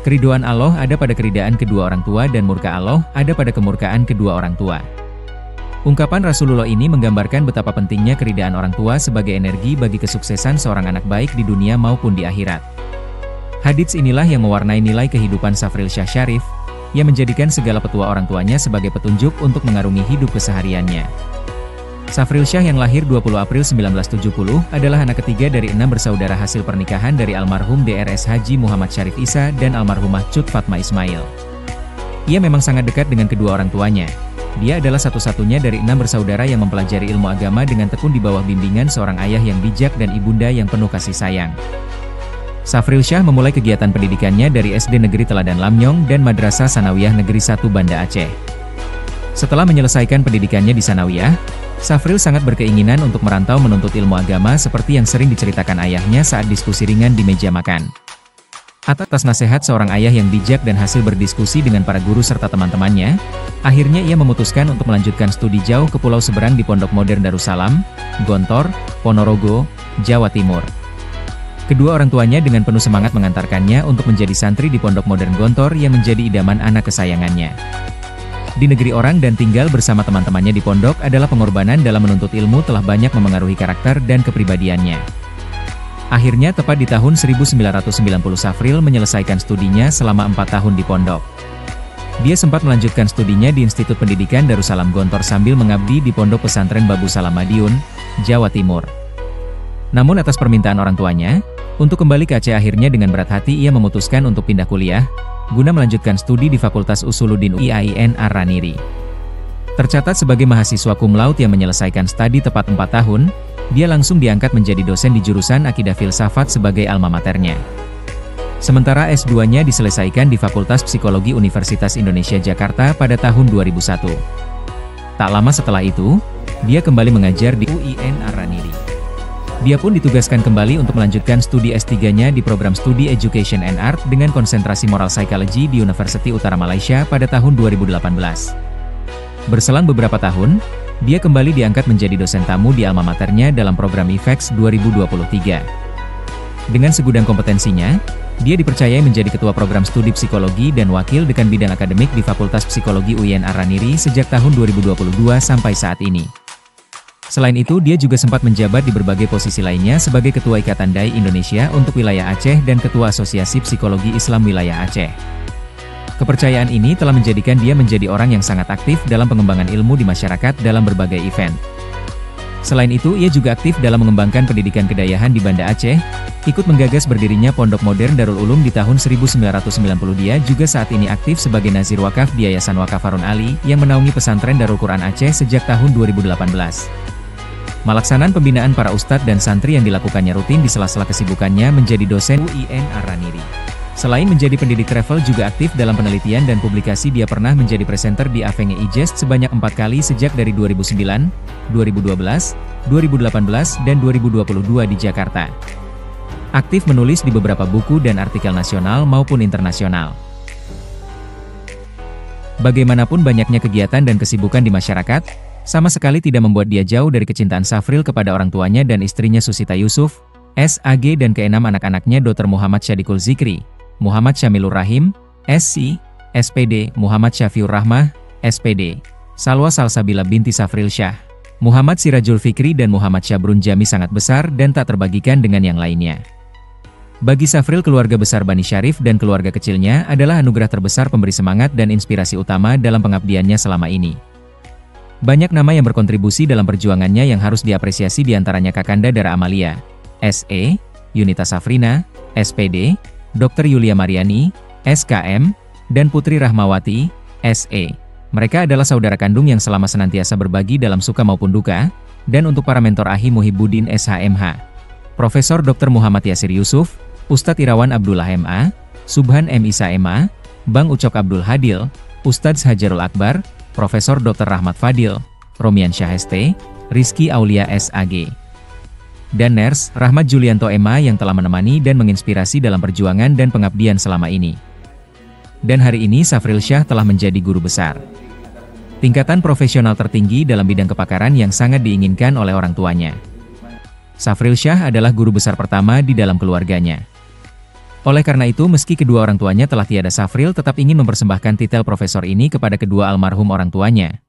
Keriduan Allah ada pada keridaan kedua orang tua dan murka Allah ada pada kemurkaan kedua orang tua. Ungkapan Rasulullah ini menggambarkan betapa pentingnya keridaan orang tua sebagai energi bagi kesuksesan seorang anak baik di dunia maupun di akhirat. Hadits inilah yang mewarnai nilai kehidupan Safril Syah Syarif, yang menjadikan segala petua orang tuanya sebagai petunjuk untuk mengarungi hidup kesehariannya. Safril Syah yang lahir 20 April 1970 adalah anak ketiga dari 6 bersaudara hasil pernikahan dari almarhum Drs Haji Muhammad Syarif Isa dan almarhumah Cut Fatma Ismail. Ia memang sangat dekat dengan kedua orang tuanya. Dia adalah satu-satunya dari 6 bersaudara yang mempelajari ilmu agama dengan tekun di bawah bimbingan seorang ayah yang bijak dan ibunda yang penuh kasih sayang. Safril Syah memulai kegiatan pendidikannya dari SD Negeri Teladan Lamnyong dan Madrasah Sanawiyah Negeri 1 Banda Aceh. Setelah menyelesaikan pendidikannya di Sanawiyah, Safril sangat berkeinginan untuk merantau menuntut ilmu agama seperti yang sering diceritakan ayahnya saat diskusi ringan di meja makan. Atas nasihat seorang ayah yang bijak dan hasil berdiskusi dengan para guru serta teman-temannya, akhirnya ia memutuskan untuk melanjutkan studi jauh ke pulau seberang di Pondok Modern Darussalam, Gontor, Ponorogo, Jawa Timur. Kedua orang tuanya dengan penuh semangat mengantarkannya untuk menjadi santri di Pondok Modern Gontor yang menjadi idaman anak kesayangannya. Di negeri orang dan tinggal bersama teman-temannya di pondok adalah pengorbanan dalam menuntut ilmu telah banyak memengaruhi karakter dan kepribadiannya. Akhirnya tepat di tahun 1990 Safril menyelesaikan studinya selama 4 tahun di pondok. Dia sempat melanjutkan studinya di Institut Pendidikan Darussalam Gontor sambil mengabdi di Pondok Pesantren Babu Salam Madiun, Jawa Timur. Namun atas permintaan orang tuanya, untuk kembali ke Aceh akhirnya dengan berat hati ia memutuskan untuk pindah kuliah, guna melanjutkan studi di Fakultas Usuluddin UIAIN Ar-Raniri. Tercatat sebagai mahasiswa cum laude yang menyelesaikan studi tepat 4 tahun, dia langsung diangkat menjadi dosen di jurusan Akidah Filsafat sebagai alma maternya. Sementara S2-nya diselesaikan di Fakultas Psikologi Universitas Indonesia Jakarta pada tahun 2001. Tak lama setelah itu, dia kembali mengajar di UIN Ar-Raniri. Dia pun ditugaskan kembali untuk melanjutkan studi S3-nya di program studi Education and Art dengan konsentrasi Moral Psychology di University Utara Malaysia pada tahun 2018. Berselang beberapa tahun, dia kembali diangkat menjadi dosen tamu di alma maternya dalam program IFEX 2023. Dengan segudang kompetensinya, dia dipercayai menjadi ketua program studi psikologi dan wakil dekan bidang akademik di Fakultas Psikologi UIN Ar-Raniri sejak tahun 2022 sampai saat ini. Selain itu, dia juga sempat menjabat di berbagai posisi lainnya sebagai Ketua Ikatan Dai Indonesia untuk Wilayah Aceh dan Ketua Asosiasi Psikologi Islam Wilayah Aceh. Kepercayaan ini telah menjadikan dia menjadi orang yang sangat aktif dalam pengembangan ilmu di masyarakat dalam berbagai event. Selain itu, ia juga aktif dalam mengembangkan pendidikan kedayahan di Banda Aceh, ikut menggagas berdirinya Pondok Modern Darul Ulum di tahun 1990. Dia juga saat ini aktif sebagai Nazir Wakaf di Yayasan Wakaf Harun Ali yang menaungi pesantren Darul Quran Aceh sejak tahun 2018. Melaksanaan pembinaan para ustadz dan santri yang dilakukannya rutin di sela-sela kesibukannya menjadi dosen UIN Ar-Raniri. Selain menjadi pendidik travel juga aktif dalam penelitian dan publikasi. Dia pernah menjadi presenter di Avenge Ijest sebanyak 4 kali sejak dari 2009, 2012, 2018, dan 2022 di Jakarta. Aktif menulis di beberapa buku dan artikel nasional maupun internasional. Bagaimanapun banyaknya kegiatan dan kesibukan di masyarakat, sama sekali tidak membuat dia jauh dari kecintaan Safril kepada orang tuanya dan istrinya Susita Yusuf, SAG dan keenam anak-anaknya Dr. Muhammad Syadikul Zikri, Muhammad Syamilur Rahim, SC, SPD, Muhammad Syafiur Rahmah, SPD, Salwa Salsabila binti Safril Syah, Muhammad Sirajul Fikri dan Muhammad Syabrun Jami sangat besar dan tak terbagikan dengan yang lainnya. Bagi Safril, keluarga besar Bani Syarif dan keluarga kecilnya adalah anugerah terbesar pemberi semangat dan inspirasi utama dalam pengabdiannya selama ini. Banyak nama yang berkontribusi dalam perjuangannya yang harus diapresiasi diantaranya Kakanda Dara Amalia, SE, Yunita Safrina, SPD, Dr. Yulia Mariani, SKM, dan Putri Rahmawati, SE. Mereka adalah saudara kandung yang selama senantiasa berbagi dalam suka maupun duka, dan untuk para mentor Ahi Muhibbuddin SHMH, Profesor Dr. Muhammad Yasir Yusuf, Ustadz Irawan Abdullah MA, Subhan M. Isa MA, Bang Ucok Abdul Hadil, Ustadz Hajarul Akbar, Profesor Dr. Rahmat Fadil, Romian Syaheste, Rizky Aulia SAG, dan Ners Rahmat Julianto MA yang telah menemani dan menginspirasi dalam perjuangan dan pengabdian selama ini. Dan hari ini Safril Syah telah menjadi guru besar. Tingkatan profesional tertinggi dalam bidang kepakaran yang sangat diinginkan oleh orang tuanya. Safril Syah adalah guru besar pertama di dalam keluarganya. Oleh karena itu, meski kedua orang tuanya telah tiada, Safril tetap ingin mempersembahkan titel profesor ini kepada kedua almarhum orang tuanya.